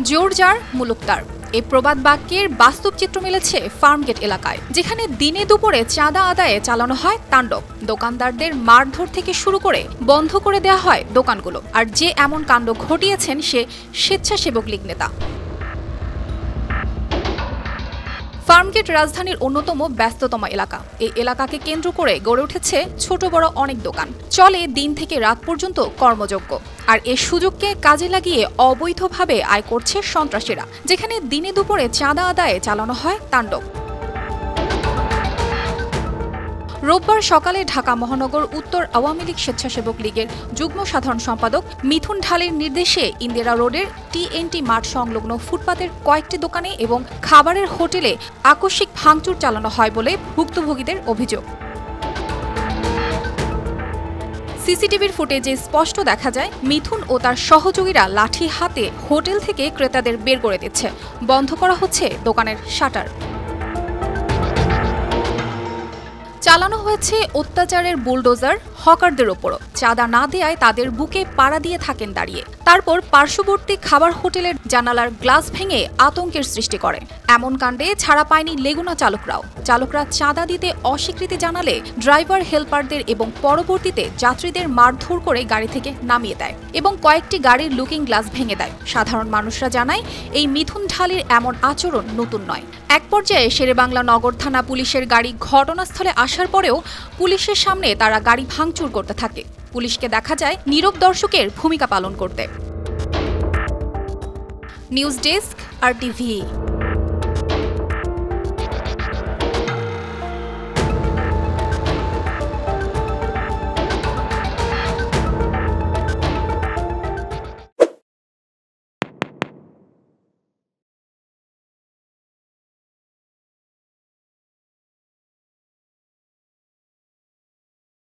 জোর যার মুলুক তার এই প্রবাদ বাক্যের বাস্তব চিত্র মিলেছে ফার্মগেট এলাকায়, যেখানে দিনে দুপুরে চাঁদা আদায়ে চালানো হয় তাণ্ডব। দোকানদারদের মারধর থেকে শুরু করে বন্ধ করে দেওয়া হয় দোকানগুলো। আর যে এমন কাণ্ড ঘটিয়েছেন সে স্বেচ্ছাসেবক লীগ নেতা। ফার্মগেট রাজধানীর অন্যতম ব্যস্ততম এলাকা। এই এলাকাকে কেন্দ্র করে গড়ে উঠেছে ছোট বড় অনেক দোকান, চলে দিন থেকে রাত পর্যন্ত কর্মযোগ্য। আর এই সুযোগকে কাজে লাগিয়ে অবৈধভাবে আয় করছে সন্ত্রাসীরা, যেখানে দিনে দুপুরে চাঁদা আদায়ে চালানো হয় তাণ্ডব। রোববার সকালে ঢাকা মহানগর উত্তর আওয়ামী লীগ স্বেচ্ছাসেবক লীগের যুগ্ম সাধারণ সম্পাদক মিথুন ঢালির নির্দেশে ইন্দিরা রোডের TNT মাঠ সংলগ্ন ফুটপাতের কয়েকটি দোকানে এবং খাবারের হোটেলে আকস্মিক ভাঙচুর চালানো হয় বলে ভুক্তভোগীদের অভিযোগ। সিসিটিভির ফুটেজে স্পষ্ট দেখা যায় মিথুন ও তার সহযোগীরা লাঠি হাতে হোটেল থেকে ক্রেতাদের বের করে দিচ্ছে। বন্ধ করা হচ্ছে দোকানের শাটার। চালানো হয়েছে অত্যাচারের বুলডোজার হকারদের ওপরও। চাঁদা না দেয়ায় তাদের বুকে পাড়া দিয়ে থাকেন দাঁড়িয়ে। তারপর পার্শ্ববর্তী খাবার হোটেলের জানালার গ্লাস ভেঙে আতঙ্কের সৃষ্টি করে। এমন কাণ্ডে ছাড়া পায়নি লেগুনা চালকরাও। চালকরা চাঁদা দিতে অস্বীকৃতি জানালে ড্রাইভার হেল্পারদের এবং পরবর্তীতে যাত্রীদের মারধর করে গাড়ি থেকে নামিয়ে দেয় এবং কয়েকটি গাড়ির লুকিং গ্লাস ভেঙে দেয়। সাধারণ মানুষরা জানায় এই মিথুন ঢালির এমন আচরণ নতুন নয়। এক পর্যায়ে শেরেবাংলা নগর থানা পুলিশের গাড়ি ঘটনাস্থলে আসার পরেও পুলিশের সামনে তারা গাড়ি ভাঙচুর করতে থাকে। পুলিশকে দেখা যায় নীরব দর্শকের ভূমিকা পালন করতে। News desk, RTV।